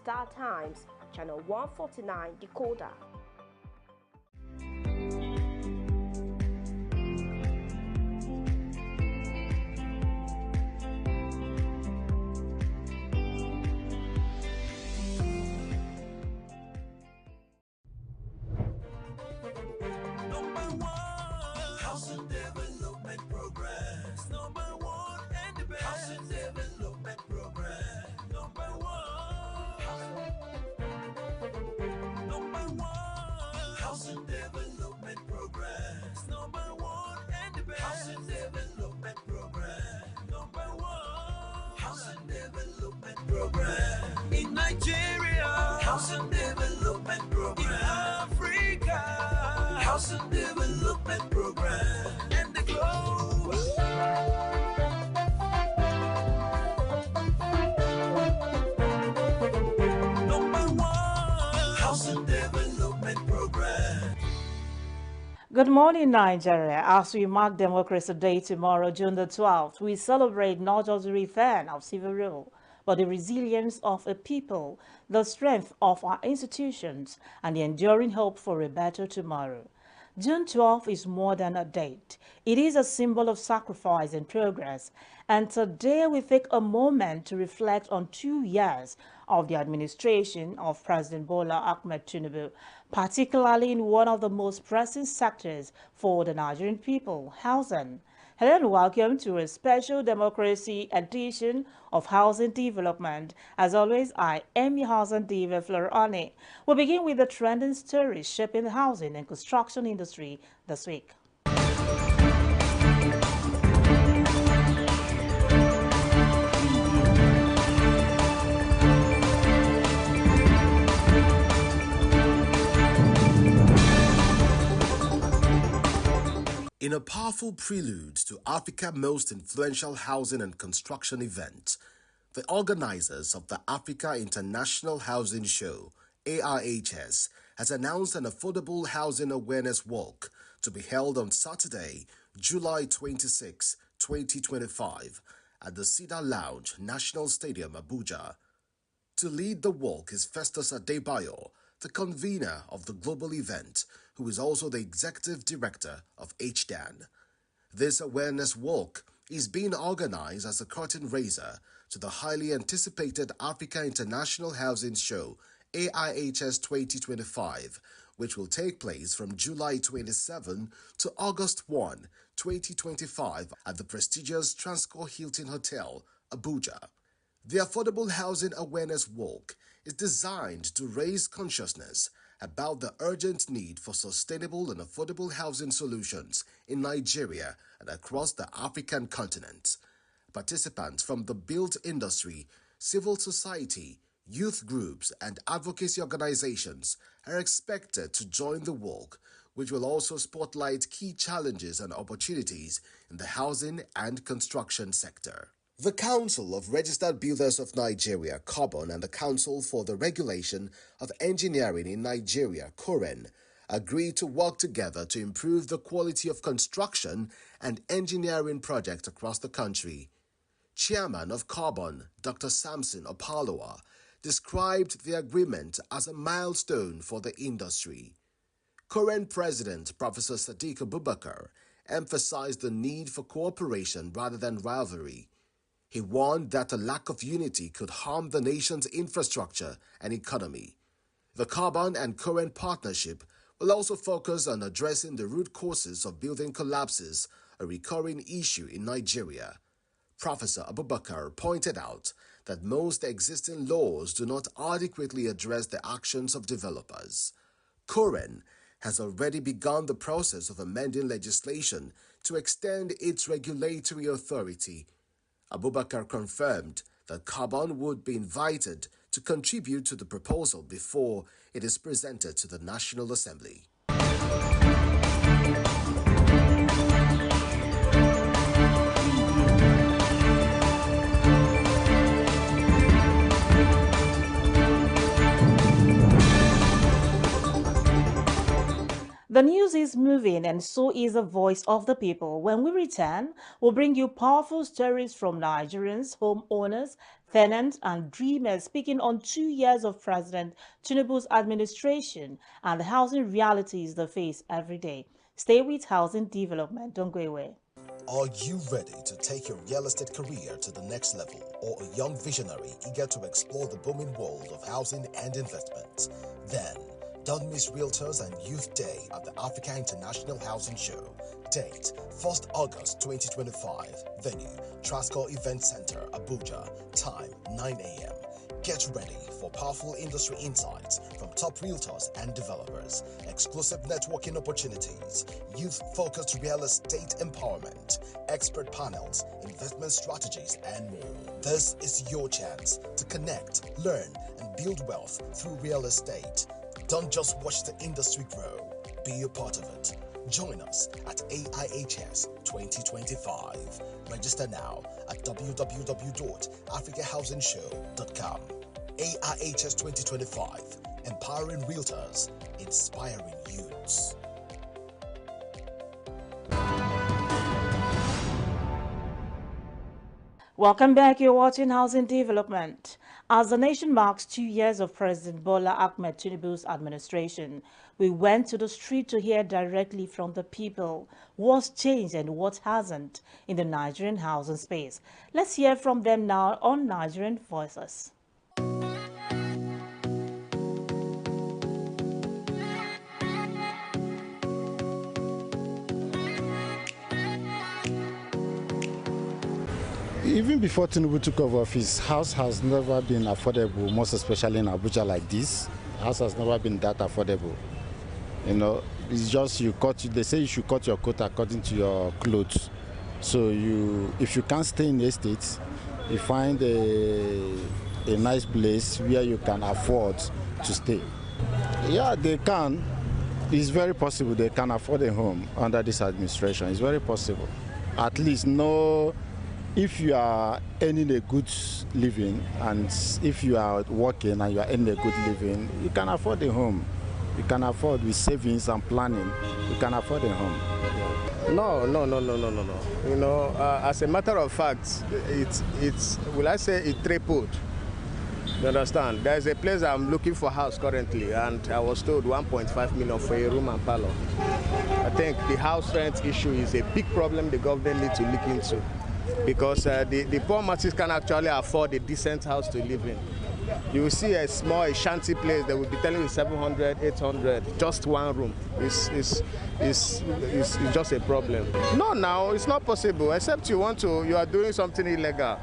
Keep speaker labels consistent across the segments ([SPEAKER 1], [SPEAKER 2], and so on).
[SPEAKER 1] Star Times, channel 149 decoder.
[SPEAKER 2] Housing Development Progress. Number one and the best. Housing Development Progress. Number one. Number one. Housing Development Progress. Number one and the best. Housing Development Progress. Number one. Housing Development Progress. In Nigeria. Housing Development Progress. In Africa. Housing Development Program and the globe. Number one, Housing Development Program.
[SPEAKER 3] Good morning, Nigeria. As we mark Democracy Day tomorrow, June the 12th, we celebrate not just the return of civil rule, but the resilience of a people, the strength of our institutions, and the enduring hope for a better tomorrow. June 12th is more than a date. It is a symbol of sacrifice and progress. And today we take a moment to reflect on 2 years of the administration of President Bola Ahmed Tinubu, particularly in one of the most pressing sectors for the Nigerian people, housing. Hello and welcome to a special democracy edition of Housing Development. As always, I am your housing diva, Flora. We'll begin with the trending stories shaping the housing and construction industry this week.
[SPEAKER 4] In a powerful prelude to Africa's most influential housing and construction event, the organizers of the Africa International Housing Show, AIHS, has announced an affordable housing awareness walk to be held on Saturday, July 26, 2025, at the Cedar Lounge, National Stadium, Abuja. To lead the walk is Festus Adebayo, the convener of the global event, who is also the executive director of HDAN. This awareness walk is being organized as a curtain raiser to the highly anticipated Africa International Housing Show, AIHS 2025, which will take place from July 27 to August 1, 2025 at the prestigious Transcorp Hilton Hotel, Abuja. The Affordable Housing Awareness Walk is designed to raise consciousness about the urgent need for sustainable and affordable housing solutions in Nigeria and across the African continent. Participants from the built industry, civil society, youth groups, and advocacy organizations are expected to join the walk, which will also spotlight key challenges and opportunities in the housing and construction sector. The Council of Registered Builders of Nigeria, COBON, and the Council for the Regulation of Engineering in Nigeria, COREN, agreed to work together to improve the quality of construction and engineering projects across the country. Chairman of COBON, Dr. Samson Opaloa, described the agreement as a milestone for the industry. COREN President Professor Sadiq Abubakar emphasized the need for cooperation rather than rivalry. He warned that a lack of unity could harm the nation's infrastructure and economy. The COBON and COREN partnership will also focus on addressing the root causes of building collapses, a recurring issue in Nigeria. Professor Abubakar pointed out that most existing laws do not adequately address the actions of developers. COREN has already begun the process of amending legislation to extend its regulatory authority. Abubakar confirmed that COBON would be invited to contribute to the proposal before it is presented to the National Assembly.
[SPEAKER 3] The news is moving, and so is the voice of the people. When we return, we'll bring you powerful stories from Nigerians, homeowners, tenants and dreamers speaking on 2 years of President Tinubu's administration and the housing realities they face every day. Stay with Housing Development. Don't go away.
[SPEAKER 4] Are you ready to take your real estate career to the next level, or a young visionary eager to explore the booming world of housing and investment? Then, don't miss Realtors and Youth Day at the Africa International Housing Show. Date 1st August 2025. Venue Trasco Event Center, Abuja. Time 9 a.m. Get ready for powerful industry insights from top realtors and developers, exclusive networking opportunities, youth-focused real estate empowerment, expert panels, investment strategies, and more. This is your chance to connect, learn, and build wealth through real estate. Don't just watch the industry grow, be a part of it. Join us at AIHS 2025. Register now at www.africahousingshow.com. AIHS 2025, empowering realtors, inspiring youths.
[SPEAKER 3] Welcome back. You're watching Housing Development. As the nation marks 2 years of President Bola Ahmed Tinubu's administration, we went to the street to hear directly from the people what's changed and what hasn't in the Nigerian housing space. Let's hear from them now on Nigerian Voices.
[SPEAKER 5] Even before Tinubu took over office, house has never been affordable, most especially in Abuja like this. House has never been that affordable. You know, it's just they say you should cut your coat according to your clothes. So if you can't stay in the estate, you find a nice place where you can afford to stay. Yeah, they can. It's very possible they can afford a home under this administration. It's very possible. At least if you are earning a good living and if you are working and you are earning a good living, you can afford a home. You can afford with savings and planning. You can afford a home.
[SPEAKER 6] No. You know, as a matter of fact, it's will I say it tripled. You understand? There is a place I'm looking for house currently, and I was told 1.5 million for a room and parlor. I think the house rent issue is a big problem the government needs to look into, because the poor masses can actually afford a decent house to live in. You will see a shanty place, they will be telling you 700, 800, just one room. It's just a problem. No, now it's not possible, except you are doing something illegal.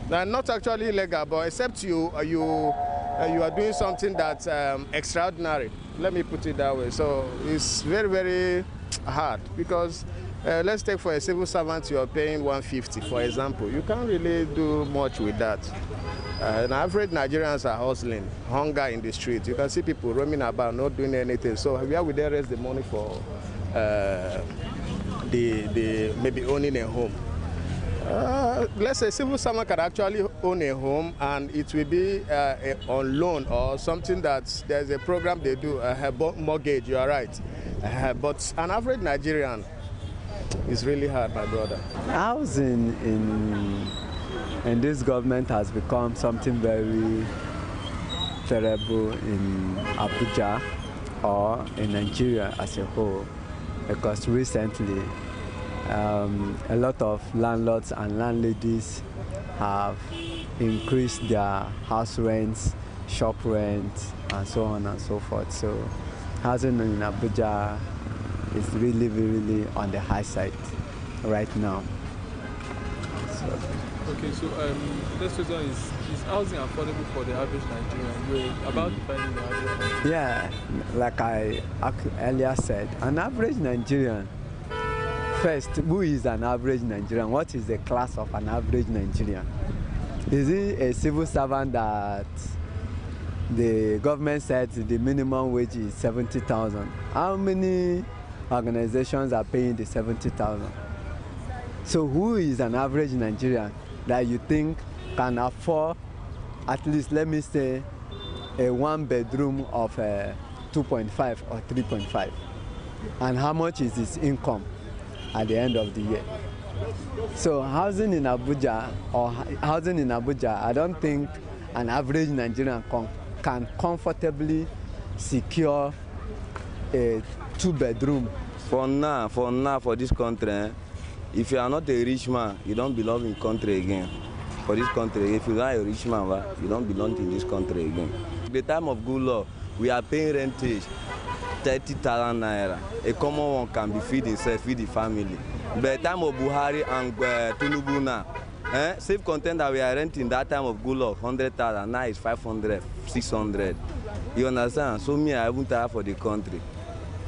[SPEAKER 6] Not actually illegal, but except you are doing something that's extraordinary. Let me put it that way. So it's very, very hard, because let's take for a civil servant, you are paying 150, for example. You can't really do much with that. And average Nigerians are hustling, hunger in the street. You can see people roaming about, not doing anything. So where would they raise the money for maybe owning a home? Let's say civil servant can actually own a home, and it will be on loan or something that there's a program they do, mortgage, you are right. But an average Nigerian is really hard, my brother.
[SPEAKER 7] Housing in this government has become something very terrible in Abuja or in Nigeria as a whole, because recently a lot of landlords and landladies have increased their house rents, shop rents, and so on and so forth. So housing in Abuja is really, really on the high side right now.
[SPEAKER 8] Okay, so this question is housing affordable for the average Nigerian? You're about defining the average Nigerian.
[SPEAKER 7] Yeah, like I earlier said, an average Nigerian. First, who is an average Nigerian? What is the class of an average Nigerian? Is he a civil servant that the government said the minimum wage is 70,000? How many organizations are paying the 70,000? So who is an average Nigerian that you think can afford at least, let me say, a one bedroom of 2.5 or 3.5? And how much is his income at the end of the year? So housing in Abuja, I don't think an average Nigerian can comfortably secure a 2-bedroom.
[SPEAKER 9] For now, for this country, if you are not a rich man, you don't belong in country again. For this country, if you are a rich man, you don't belong in this country again. The time of good law, we are paying rentage, 30,000 naira. A common one can be feed himself, feed the family. But the time of Buhari and Tinubu now, safe content that we are renting that time of good law, 100,000, now it's 500, 600. You understand? So me, I won't have for the country.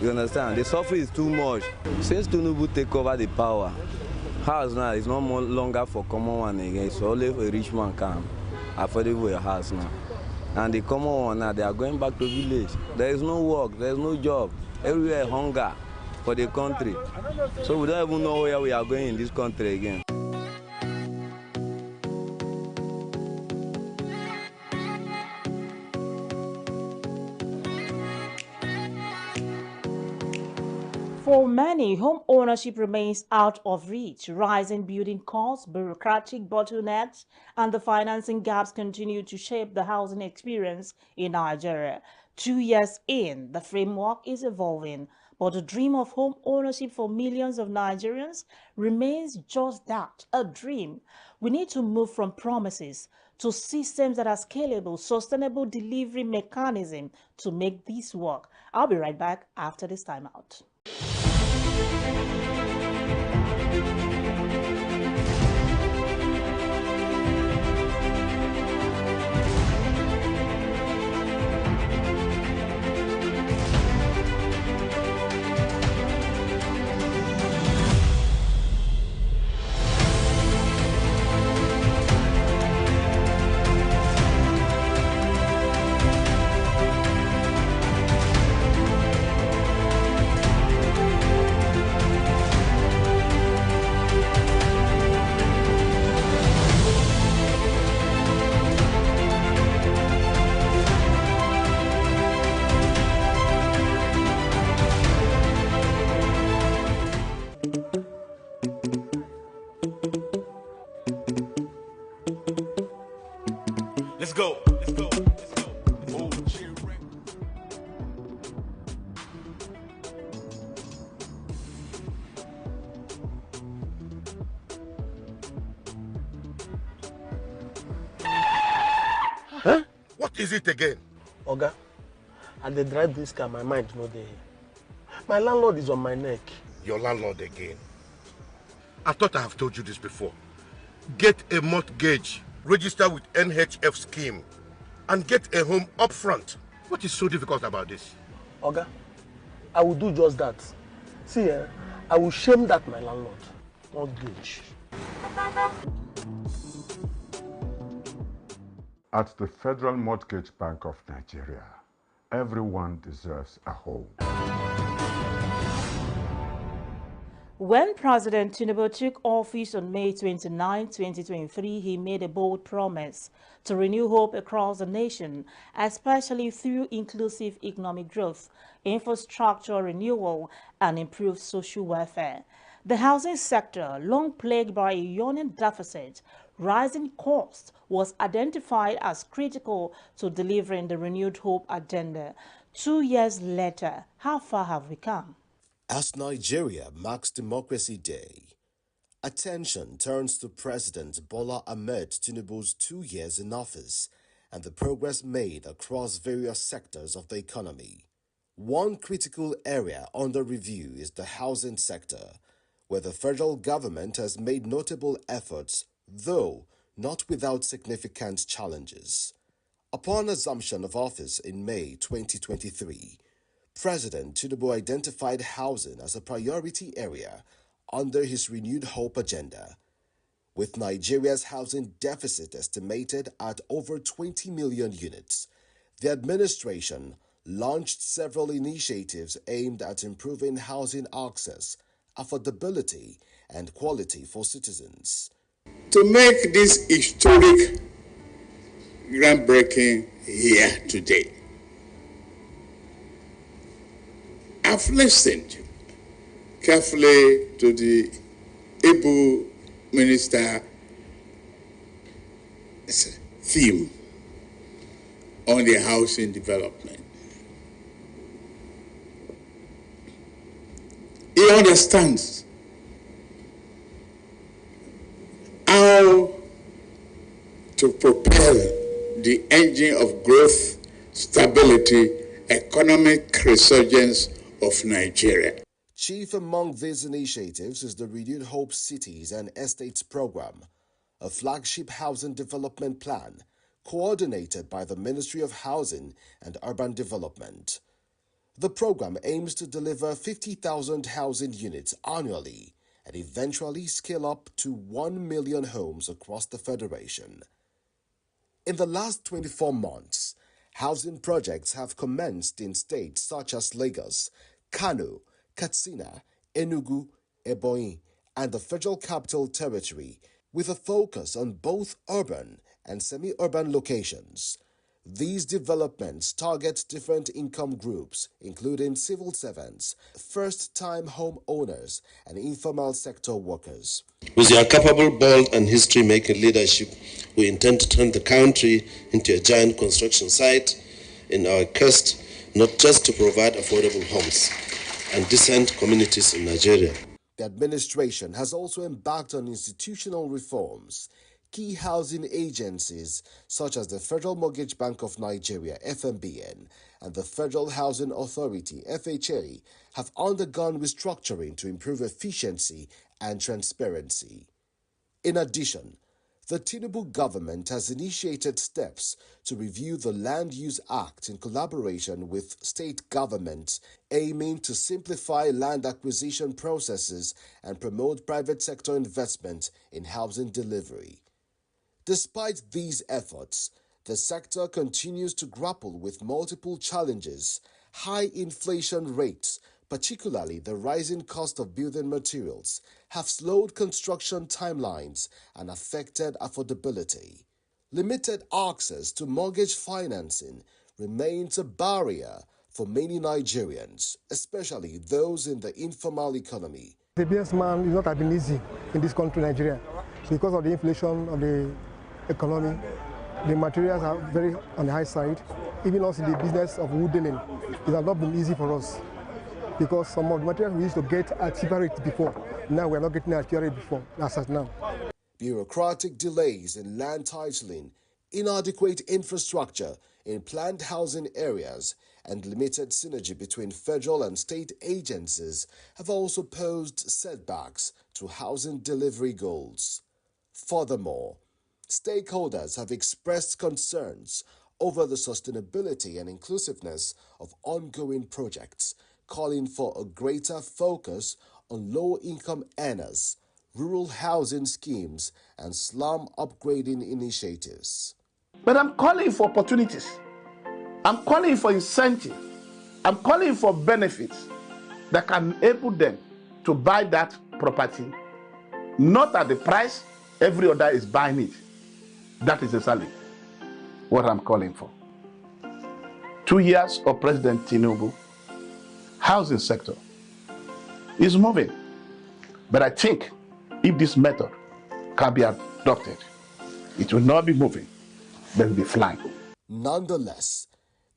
[SPEAKER 9] You understand? The suffering is too much. Since Tinubu take over the power, house now is no more longer for common one again. It's only a rich man can affordable a house now. And the common one now, they are going back to village. There is no work, there is no job. Everywhere hunger for the country. So we don't even know where we are going in this country again.
[SPEAKER 3] For many, home ownership remains out of reach. Rising building costs, bureaucratic bottlenecks, and the financing gaps continue to shape the housing experience in Nigeria. 2 years in, the framework is evolving, but the dream of home ownership for millions of Nigerians remains just that, a dream. We need to move from promises to systems that are scalable, sustainable delivery mechanism to make this work. I'll be right back after this timeout.
[SPEAKER 2] Let's go.
[SPEAKER 10] Huh? What is it again?
[SPEAKER 11] Oga, at the drive this car, my mind no dey. My landlord is on my neck.
[SPEAKER 10] Your landlord again? I thought I have told you this before. Get a mortgage, register with NHF scheme, and get a home up front. What is so difficult about this?
[SPEAKER 11] Oga, I will do just that. See, I will shame that my landlord. Mortgage.
[SPEAKER 12] At the Federal Mortgage Bank of Nigeria, everyone deserves a home.
[SPEAKER 3] When President Tinubu took office on May 29, 2023, he made a bold promise to renew hope across the nation, especially through inclusive economic growth, infrastructure renewal, and improved social welfare. The housing sector, long plagued by a yawning deficit, rising costs, was identified as critical to delivering the renewed hope agenda. 2 years later, how far have we come?
[SPEAKER 4] As Nigeria marks Democracy Day, attention turns to President Bola Ahmed Tinubu's 2 years in office and the progress made across various sectors of the economy. One critical area under review is the housing sector, where the federal government has made notable efforts, though not without significant challenges. Upon assumption of office in May 2023, President Tinubu identified housing as a priority area under his renewed hope agenda. With Nigeria's housing deficit estimated at over 20 million units, the administration launched several initiatives aimed at improving housing access, affordability, and quality for citizens.
[SPEAKER 13] To make this historic groundbreaking here today, I've listened carefully to the able minister's theme on the housing development. He understands how to propel the engine of growth, stability, economic resurgence of Nigeria.
[SPEAKER 4] Chief among these initiatives is the Renewed Hope Cities and Estates Program, a flagship housing development plan coordinated by the Ministry of Housing and Urban Development. The program aims to deliver 50,000 housing units annually and eventually scale up to 1 million homes across the Federation. In the last 24 months, housing projects have commenced in states such as Lagos, Kano, Katsina, Enugu, Ebonyi, and the Federal Capital Territory, with a focus on both urban and semi-urban locations. These developments target different income groups, including civil servants, first-time home owners, and informal sector workers.
[SPEAKER 14] With your capable, bold, and history-making leadership, we intend to turn the country into a giant construction site in our quest not just to provide affordable homes and decent communities in Nigeria.
[SPEAKER 4] The administration has also embarked on institutional reforms. Key housing agencies such as the Federal Mortgage Bank of Nigeria, FMBN, and the Federal Housing Authority, FHA, have undergone restructuring to improve efficiency and transparency. In addition, the Tinubu government has initiated steps to review the Land Use Act in collaboration with state governments, aiming to simplify land acquisition processes and promote private sector investment in housing delivery. Despite these efforts, the sector continues to grapple with multiple challenges. High inflation rates, particularly the rising cost of building materials, have slowed construction timelines and affected affordability. Limited access to mortgage financing remains a barrier for many Nigerians, especially those in the informal economy.
[SPEAKER 15] The businessman is not have been easy in this country, Nigeria, because of the inflation of the economy. The materials are very on the high side. Even us in the business of wood dealing, it has not been easy for us because some of the materials we used to get at cheaper rates before, now we are not getting at cheaper rate before, as of now.
[SPEAKER 4] Bureaucratic delays in land titling, inadequate infrastructure in planned housing areas, and limited synergy between federal and state agencies have also posed setbacks to housing delivery goals. Furthermore, stakeholders have expressed concerns over the sustainability and inclusiveness of ongoing projects, calling for a greater focus on low-income earners, rural housing schemes, and slum upgrading initiatives.
[SPEAKER 16] But I'm calling for opportunities. I'm calling for incentive. I'm calling for benefits that can enable them to buy that property, not at the price every other is buying it. That is exactly what I'm calling for. 2 years of President Tinubu, housing sector is moving. But I think if this method can be adopted, it will not be moving, but will be flying.
[SPEAKER 4] Nonetheless,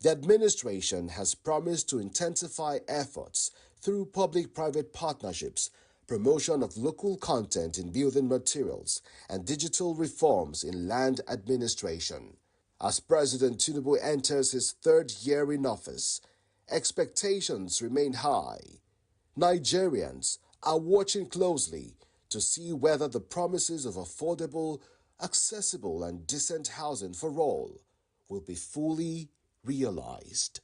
[SPEAKER 4] the administration has promised to intensify efforts through public-private partnerships, promotion of local content in building materials, and digital reforms in land administration. As President Tinubu enters his third year in office, expectations remain high. Nigerians are watching closely to see whether the promises of affordable, accessible, and decent housing for all will be fully realized.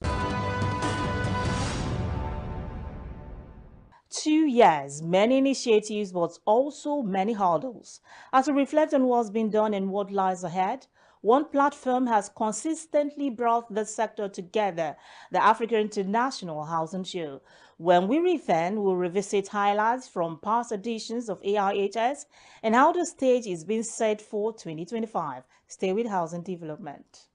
[SPEAKER 3] 2 years, many initiatives, but also many hurdles. As we reflect on what's been done and what lies ahead, one platform has consistently brought the sector together, the Africa International Housing Show. When we return, we'll revisit highlights from past editions of AIHS and how the stage is being set for 2025. Stay with Housing Development.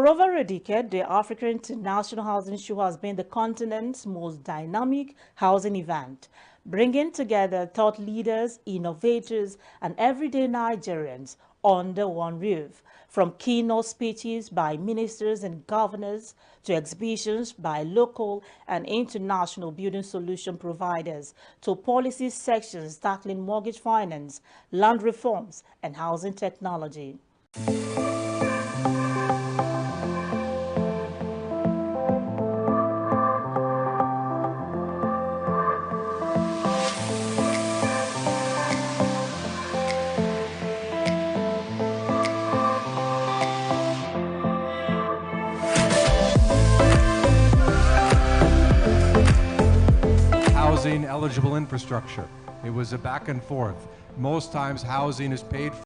[SPEAKER 3] For over a decade, the Africa International Housing Show has been the continent's most dynamic housing event, bringing together thought leaders, innovators, and everyday Nigerians under one roof. From keynote speeches by ministers and governors to exhibitions by local and international building solution providers to policy sections tackling mortgage finance, land reforms, and housing technology.
[SPEAKER 17] Eligible infrastructure. It was a back and forth. Most times housing is paid for